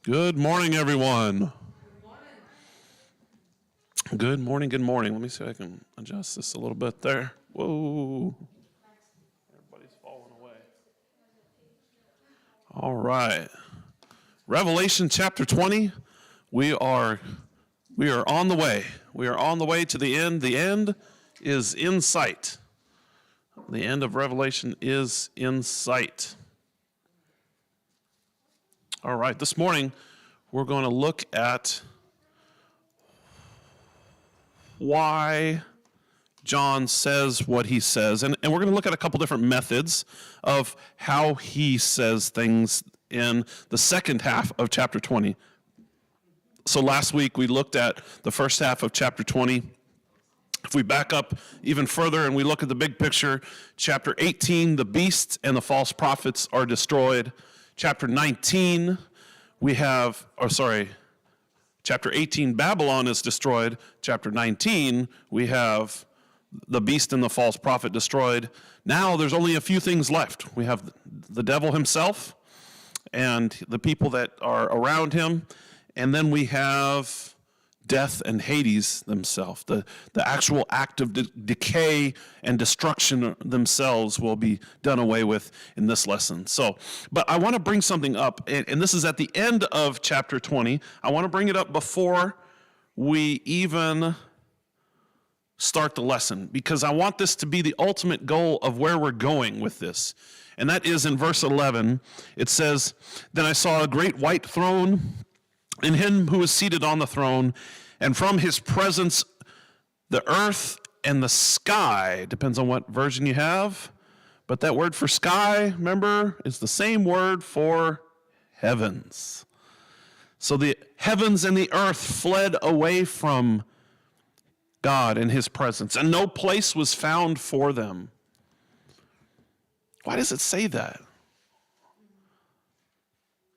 Good morning, everyone. Good morning, good morning. Let me see if I can adjust this a little bit there. Whoa. Everybody's falling away. All right. Revelation chapter 20. We are on the way. We are on the way to the end. The end is in sight. The end of Revelation is in sight. All right, this morning we're going to look at why John says what he says. And we're going to look at a couple different methods of how he says things in the second half of chapter 20. So last week we looked at the first half of chapter 20. If we back up even further and we look at the big picture, chapter 18, the beast and the false prophets are destroyed. Chapter 19, chapter 18, Babylon is destroyed. Chapter 19, we have the beast and the false prophet destroyed. Now there's only a few things left. We have the devil himself and the people that are around him. And then we have death and Hades themselves. The actual act of decay and destruction themselves will be done away with in this lesson. But I want to bring something up, and this is at the end of chapter 20. I want to bring it up before we even start the lesson, because I want this to be the ultimate goal of where we're going with this. And that is in verse 11. It says, "Then I saw a great white throne, and him who was seated on the throne, and from his presence the earth and the sky," depends on what version you have, but that word for sky, remember, is the same word for heavens. So the heavens and the earth fled away from God and his presence, and no place was found for them. Why does it say that?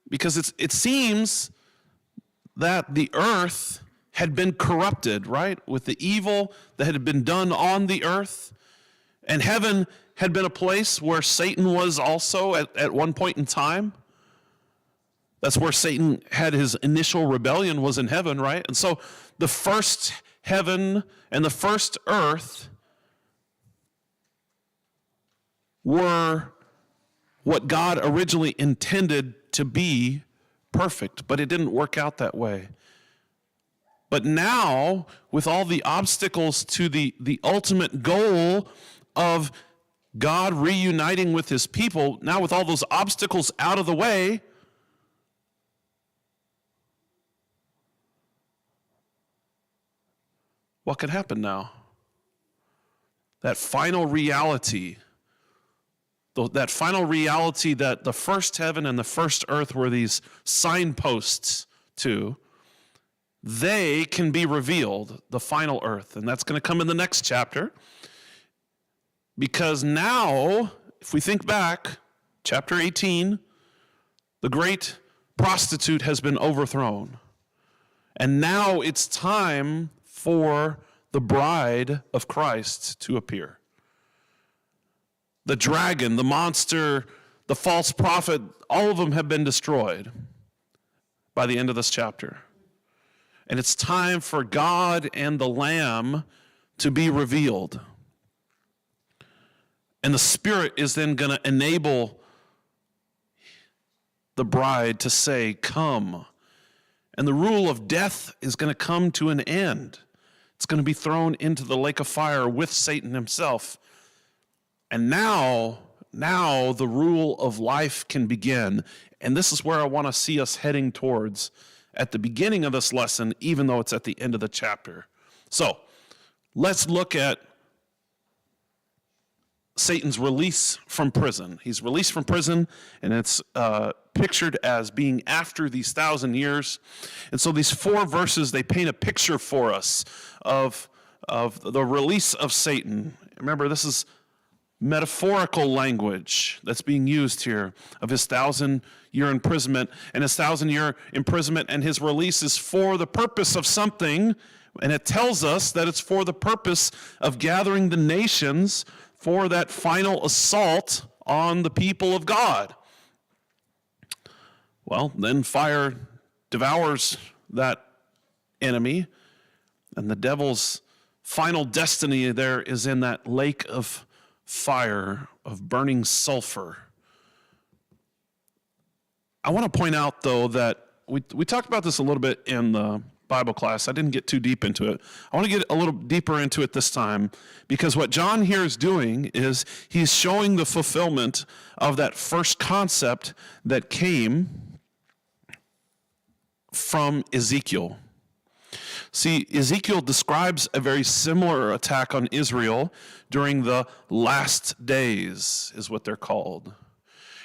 Because it seems that the earth had been corrupted, right, with the evil that had been done on the earth. And heaven had been a place where Satan was also at one point in time. That's where Satan had his initial rebellion, was in heaven, right? And so the first heaven and the first earth were what God originally intended to be perfect, but it didn't work out that way. But now, with all the obstacles to the ultimate goal of God reuniting with his people, now with all those obstacles out of the way, what could happen now? That final reality, that the first heaven and the first earth were these signposts to, they can be revealed, the final earth. And that's going to come in the next chapter. Because now, if we think back, chapter 18, the great prostitute has been overthrown. And now it's time for the bride of Christ to appear. The dragon, the monster, the false prophet, all of them have been destroyed by the end of this chapter. And it's time for God and the Lamb to be revealed. And the Spirit is then going to enable the bride to say, "Come." And the rule of death is going to come to an end. It's going to be thrown into the lake of fire with Satan himself. And now the rule of life can begin. And this is where I want to see us heading towards at the beginning of this lesson, even though it's at the end of the chapter. So let's look at Satan's release from prison. He's released from prison, and it's pictured as being after these 1,000 years. And so these 4 verses, they paint a picture for us of the release of Satan. Remember, this is metaphorical language that's being used here of his 1,000-year imprisonment, and his 1,000-year imprisonment and his release is for the purpose of something, and it tells us that it's for the purpose of gathering the nations for that final assault on the people of God. Well, then fire devours that enemy, and the devil's final destiny there is in that lake of fire, of burning sulfur. I want to point out, though, that we talked about this a little bit in the Bible class. I didn't get too deep into it. I want to get a little deeper into it this time, because what John here is doing is he's showing the fulfillment of that first concept that came from Ezekiel. See, Ezekiel describes a very similar attack on Israel during the last days, is what they're called.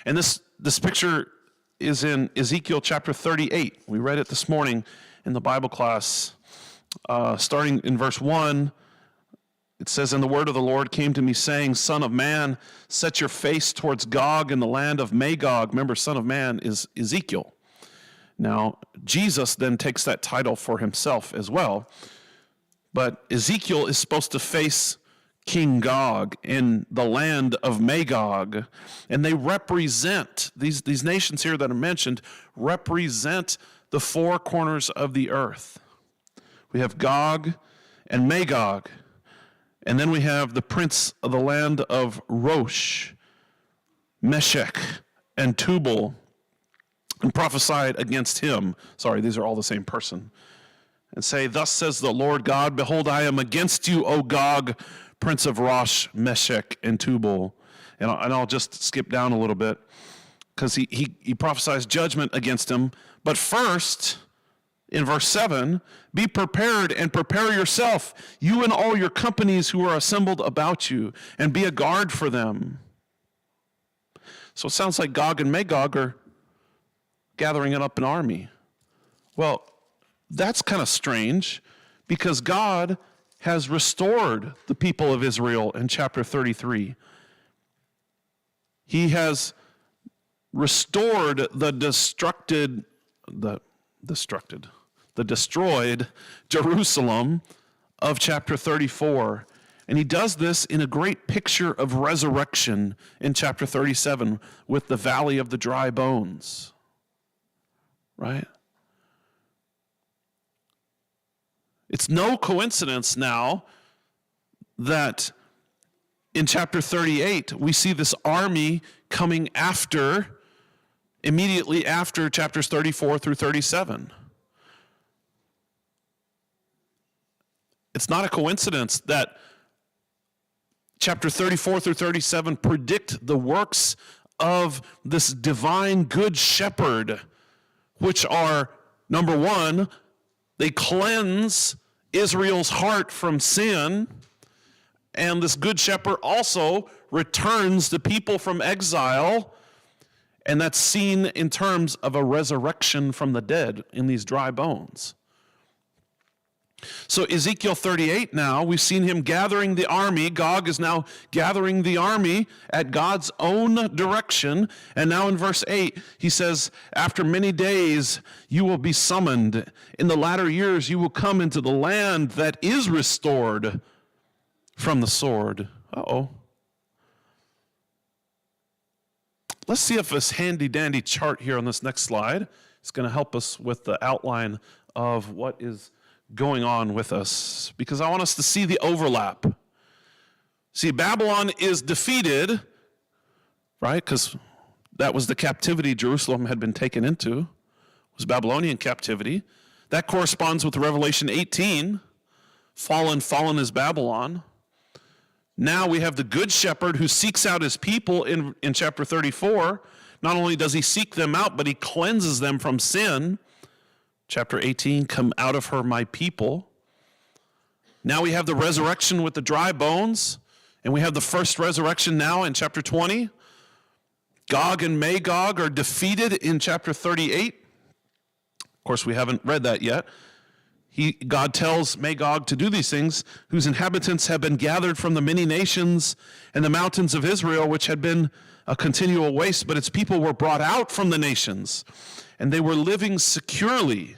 And this picture is in Ezekiel chapter 38. We read it this morning in the Bible class. Starting in verse 1, it says, "And the word of the Lord came to me, saying, Son of man, set your face towards Gog in the land of Magog." Remember, Son of Man is Ezekiel. Now, Jesus then takes that title for himself as well. But Ezekiel is supposed to face King Gog in the land of Magog. And they represent, these nations here that are mentioned, represent the four corners of the earth. We have Gog and Magog. And then we have the prince of the land of Rosh, Meshech, and Tubal, and prophesied against him. Sorry, these are all the same person. And say, "Thus says the Lord God, behold, I am against you, O Gog, prince of Rosh, Meshech, and Tubal." And I'll just skip down a little bit, because he prophesies judgment against him. But first, in verse 7, "Be prepared and prepare yourself, you and all your companies who are assembled about you, and be a guard for them." So it sounds like Gog and Magog are gathering it up an army. Well, that's kind of strange, because God has restored the people of Israel in chapter 33. He has restored the destroyed Jerusalem of chapter 34. And he does this in a great picture of resurrection in chapter 37 with the valley of the dry bones. Right? It's no coincidence now that in chapter 38 we see this army coming immediately after chapters 34 through 37. It's not a coincidence that chapter 34 through 37 predict the works of this divine good shepherd, which are, number one, they cleanse Israel's heart from sin, and this good shepherd also returns the people from exile, and that's seen in terms of a resurrection from the dead in these dry bones. So Ezekiel 38 now, we've seen him gathering the army. Gog is now gathering the army at God's own direction. And now in verse 8, he says, "After many days you will be summoned. In the latter years you will come into the land that is restored from the sword." Uh-oh. Let's see if this handy-dandy chart here on this next slide is going to help us with the outline of what is going on with us, because I want us to see the overlap. See, Babylon is defeated, right? Because that was the captivity Jerusalem had been taken into, was Babylonian captivity. That corresponds with Revelation 18, fallen is Babylon. Now we have the good shepherd who seeks out his people in chapter 34. Not only does he seek them out, but he cleanses them from sin. Chapter 18, "Come out of her, my people." Now we have the resurrection with the dry bones, and we have the first resurrection now in chapter 20. Gog and Magog are defeated in chapter 38. Of course, we haven't read that yet. God tells Magog to do these things, whose inhabitants have been gathered from the many nations and the mountains of Israel, which had been a continual waste, but its people were brought out from the nations, and they were living securely,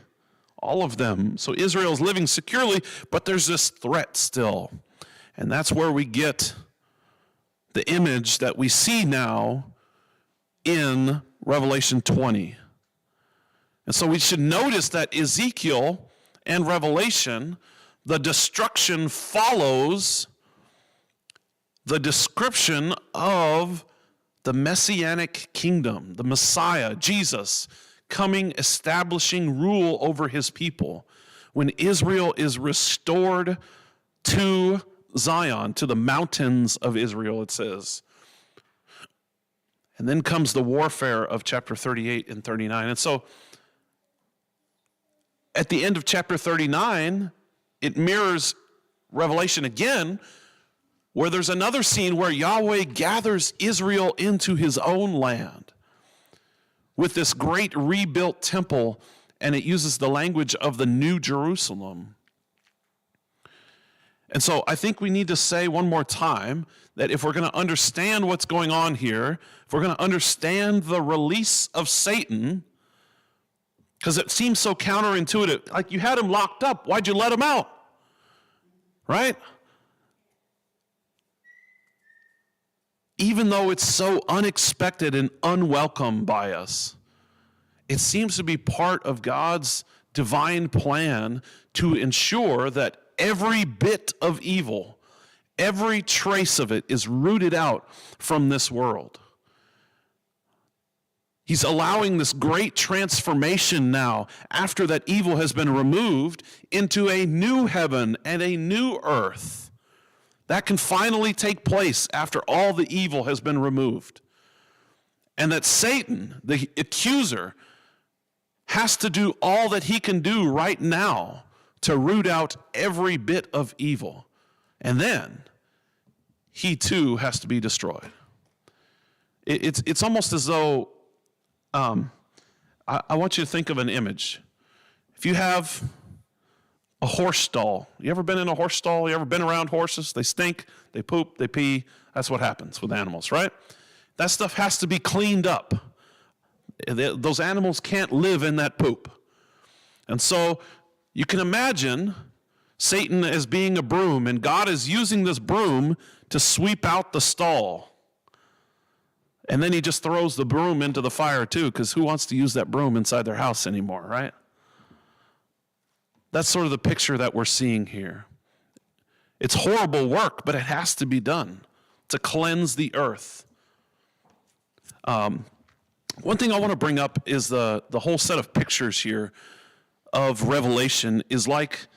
all of them. So Israel's living securely, but there's this threat still. And that's where we get the image that we see now in Revelation 20. And so we should notice that Ezekiel and Revelation, the destruction follows the description of the Messianic kingdom, the Messiah, Jesus, coming, establishing rule over his people. When Israel is restored to Zion, to the mountains of Israel, it says. And then comes the warfare of chapter 38 and 39. And so at the end of chapter 39, it mirrors Revelation again, where there's another scene where Yahweh gathers Israel into his own land with this great rebuilt temple, and it uses the language of the New Jerusalem. And so I think we need to say one more time that if we're going to understand what's going on here, if we're going to understand the release of Satan, because it seems so counterintuitive, like you had him locked up, why'd you let him out? Right? Even though it's so unexpected and unwelcome by us, it seems to be part of God's divine plan to ensure that every bit of evil, every trace of it is rooted out from this world. He's allowing this great transformation now, after that evil has been removed, into a new heaven and a new earth. That can finally take place after all the evil has been removed. And that Satan, the accuser, has to do all that he can do right now to root out every bit of evil. And then he too has to be destroyed. It's almost as though, I want you to think of an image. If you have a horse stall, you ever been in a horse stall? You ever been around horses? They stink, they poop, they pee. That's what happens with animals, right? That stuff has to be cleaned up. Those animals can't live in that poop. And so you can imagine Satan as being a broom, and God is using this broom to sweep out the stall. And then he just throws the broom into the fire too, because who wants to use that broom inside their house anymore, right? That's sort of the picture that we're seeing here. It's horrible work, but it has to be done to cleanse the earth. One thing I want to bring up is the whole set of pictures here of Revelation is like,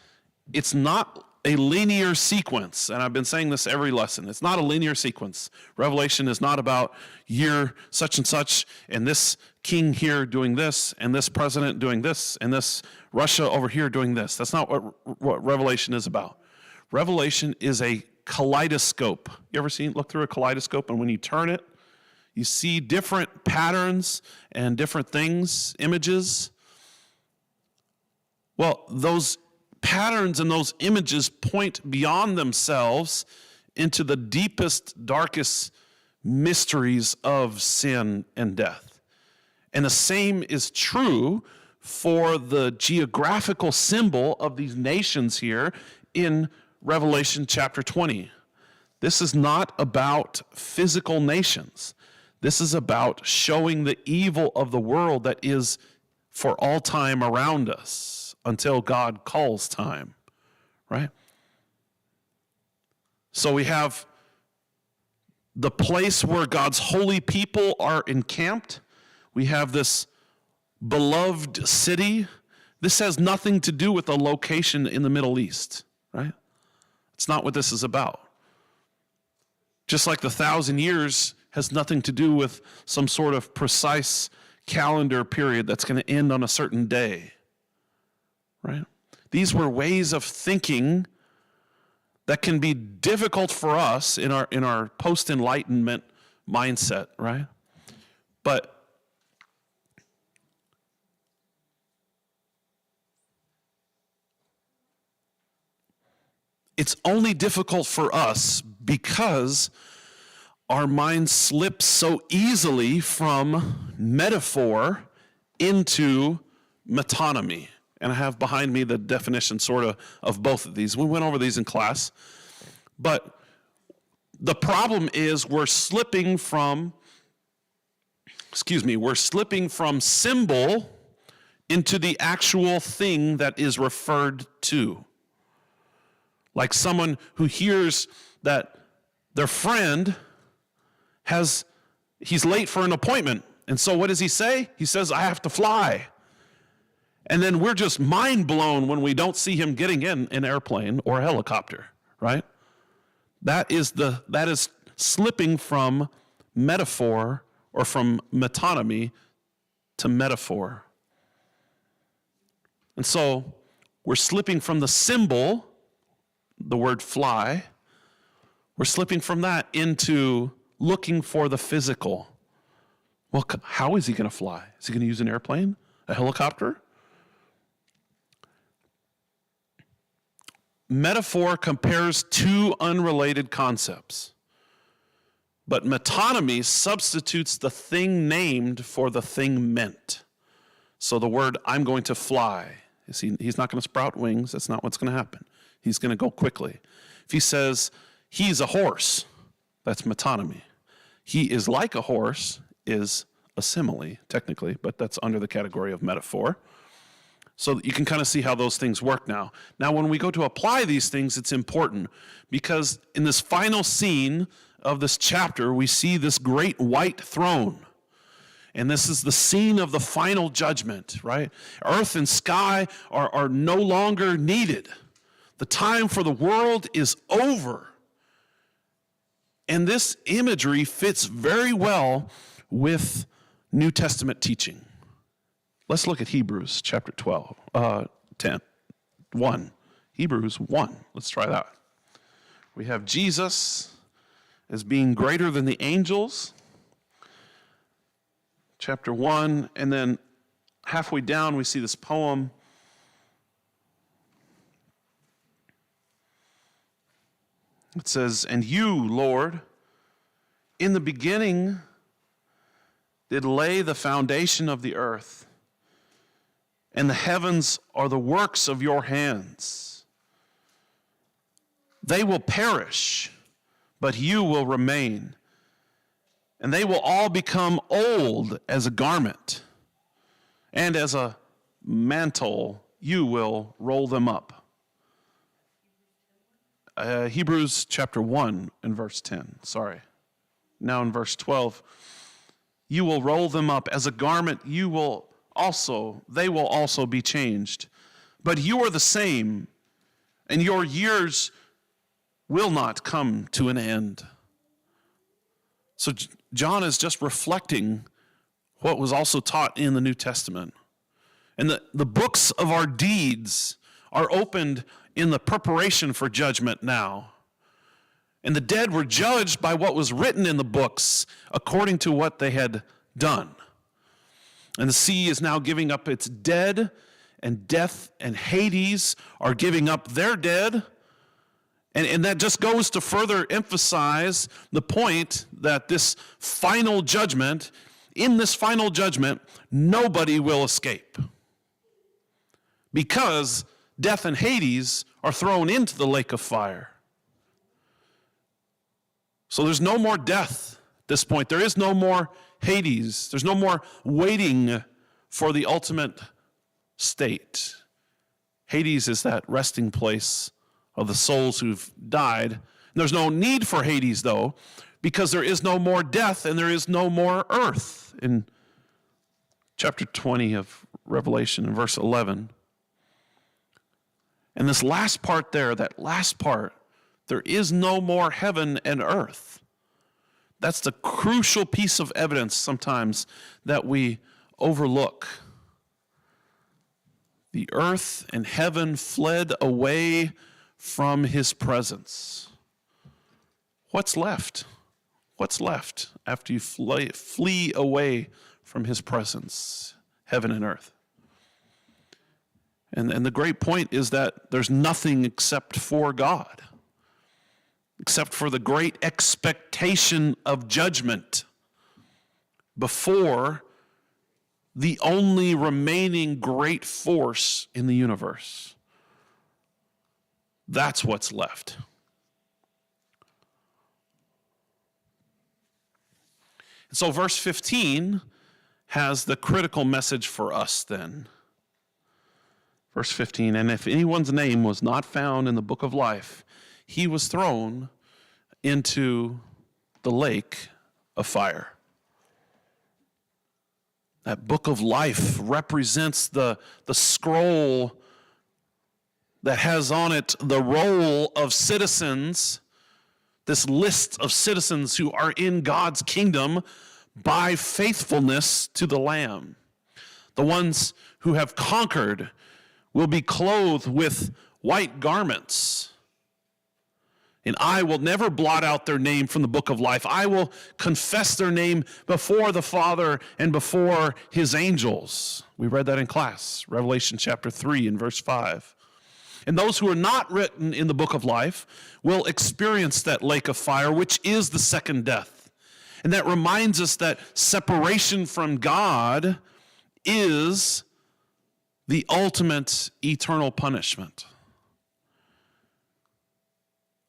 it's not a linear sequence, and I've been saying this every lesson. It's not a linear sequence. Revelation is not about year such and such, and this king here doing this, and this president doing this, and this Russia over here doing this. That's not what Revelation is about. Revelation is a kaleidoscope. You ever look through a kaleidoscope, and when you turn it, you see different patterns and different things, images? Well, those patterns and those images point beyond themselves into the deepest, darkest mysteries of sin and death. And the same is true for the geographical symbol of these nations here in Revelation chapter 20. This is not about physical nations. This is about showing the evil of the world that is for all time around us until God calls time, right? So we have the place where God's holy people are encamped. We have this beloved city. This has nothing to do with a location in the Middle East, right? It's not what this is about. Just like the 1,000 years has nothing to do with some sort of precise calendar period that's going to end on a certain day, right? These were ways of thinking that can be difficult for us in our post-enlightenment mindset, right? But it's only difficult for us because our minds slip so easily from metaphor into metonymy. And I have behind me the definition sort of both of these. We went over these in class. But the problem is we're slipping from symbol into the actual thing that is referred to. Like someone who hears that their friend he's late for an appointment. And so what does he say? He says, I have to fly. And then we're just mind blown when we don't see him getting in an airplane or a helicopter, right? That is slipping from metaphor or from metonymy to metaphor. And so we're slipping from the symbol, the word fly, we're slipping from that into looking for the physical. Well, how is he going to fly? Is he going to use an airplane? A helicopter? Metaphor compares two unrelated concepts. But metonymy substitutes the thing named for the thing meant. So the word, I'm going to fly. He's not going to sprout wings. That's not what's going to happen. He's going to go quickly. If he says, he's a horse, that's metonymy. He is like a horse is a simile, technically, but that's under the category of metaphor. So you can kind of see how those things work now. Now, when we go to apply these things, it's important because in this final scene of this chapter, we see this great white throne. And this is the scene of the final judgment, right? Earth and sky are no longer needed. The time for the world is over. And this imagery fits very well with New Testament teaching. Let's look at Hebrews chapter 1. Hebrews 1. Let's try that. We have Jesus as being greater than the angels. Chapter 1, and then halfway down we see this poem. It says, and you, Lord, in the beginning did lay the foundation of the earth, and the heavens are the works of your hands. They will perish, but you will remain, and they will all become old as a garment, and as a mantle you will roll them up. Hebrews chapter 1 and verse 10, sorry. Now in verse 12, you will roll them up as a garment, they will also be changed. But you are the same, and your years will not come to an end. So John is just reflecting what was also taught in the New Testament. And the books of our deeds are opened in the preparation for judgment now. And the dead were judged by what was written in the books according to what they had done. And the sea is now giving up its dead, and death and Hades are giving up their dead. And that just goes to further emphasize the point that this final judgment, in this final judgment, nobody will escape. Because death and Hades are thrown into the lake of fire. So there's no more death at this point. There is no more Hades. There's no more waiting for the ultimate state. Hades is that resting place of the souls who've died. And there's no need for Hades, though, because there is no more death and there is no more earth. In chapter 20 of Revelation, in verse 11, and this last part there, that last part, there is no more heaven and earth. That's the crucial piece of evidence sometimes that we overlook. The earth and heaven fled away from his presence. What's left? What's left after you flee away from his presence, heaven and earth? And the great point is that there's nothing except for God, except for the great expectation of judgment before the only remaining great force in the universe. That's what's left. So verse 15 has the critical message for us then. Verse 15, and if anyone's name was not found in the book of life, he was thrown into the lake of fire. That book of life represents the scroll that has on it the roll of citizens, this list of citizens who are in God's kingdom by faithfulness to the Lamb. The ones who have conquered will be clothed with white garments. And I will never blot out their name from the book of life. I will confess their name before the Father and before his angels. We read that in class, Revelation chapter 3 and verse 5. And those who are not written in the book of life will experience that lake of fire, which is the second death. And that reminds us that separation from God is the ultimate eternal punishment.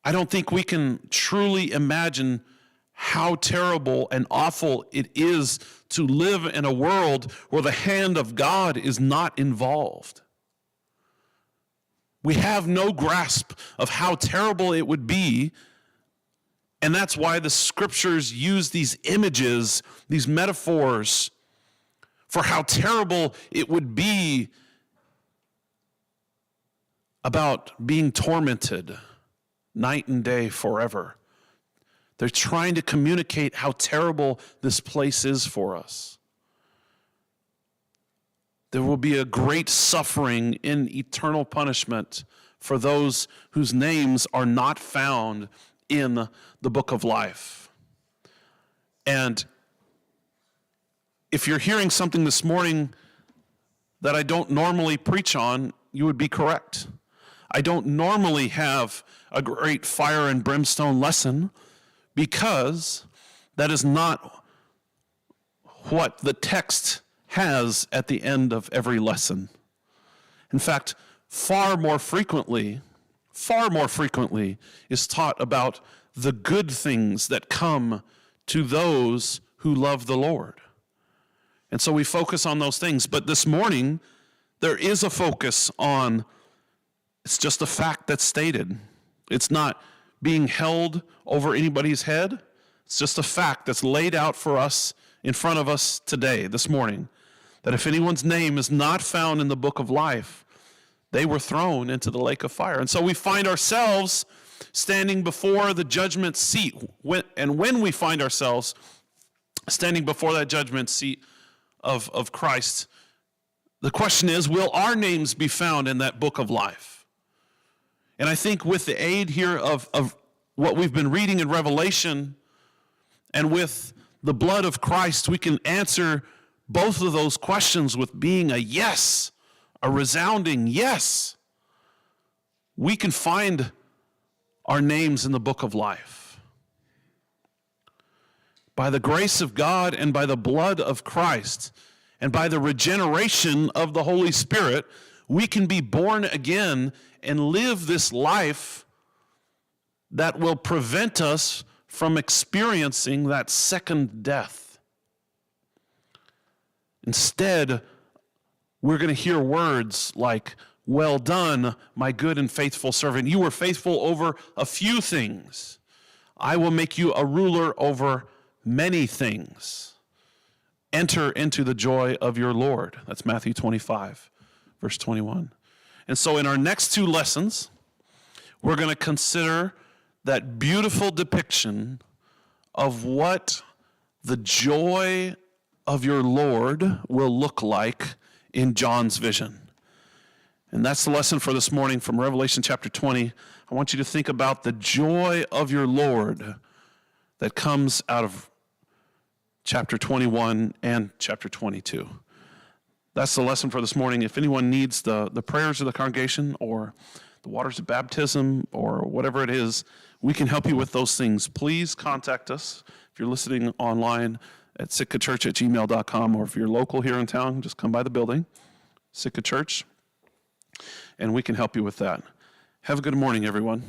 I don't think we can truly imagine how terrible and awful it is to live in a world where the hand of God is not involved. We have no grasp of how terrible it would be, and that's why the scriptures use these images, these metaphors, for how terrible it would be about being tormented night and day forever. They're trying to communicate how terrible this place is for us. There will be a great suffering in eternal punishment for those whose names are not found in the book of life. And if you're hearing something this morning that I don't normally preach on, you would be correct. I don't normally have a great fire and brimstone lesson because that is not what the text has at the end of every lesson. In fact, far more frequently is taught about the good things that come to those who love the Lord. And so we focus on those things. But this morning, there is a focus on, it's just a fact that's stated. It's not being held over anybody's head. It's just a fact that's laid out for us in front of us today, this morning, that if anyone's name is not found in the book of life, they were thrown into the lake of fire. And so we find ourselves standing before the judgment seat. When we find ourselves standing before that judgment seat of Christ, the question is, will our names be found in that book of life? And I think with the aid here of what we've been reading in Revelation and with the blood of Christ, we can answer both of those questions with being a yes, a resounding yes. We can find our names in the book of life. By the grace of God and by the blood of Christ and by the regeneration of the Holy Spirit, we can be born again and live this life that will prevent us from experiencing that second death. Instead, we're going to hear words like, "Well done, my good and faithful servant. You were faithful over a few things. I will make you a ruler over many things. Enter into the joy of your Lord." That's Matthew 25, verse 21. And so in our next two lessons, we're going to consider that beautiful depiction of what the joy of your Lord will look like in John's vision. And that's the lesson for this morning from Revelation chapter 20. I want you to think about the joy of your Lord that comes out of chapter 21 and chapter 22. That's the lesson for this morning. If anyone needs the prayers of the congregation or the waters of baptism or whatever it is, we can help you with those things. Please contact us. If you're listening online, at sitkachurch@gmail.com, or if you're local here in town, just come by the building, Sitka Church, and we can help you with that. Have a good morning, everyone.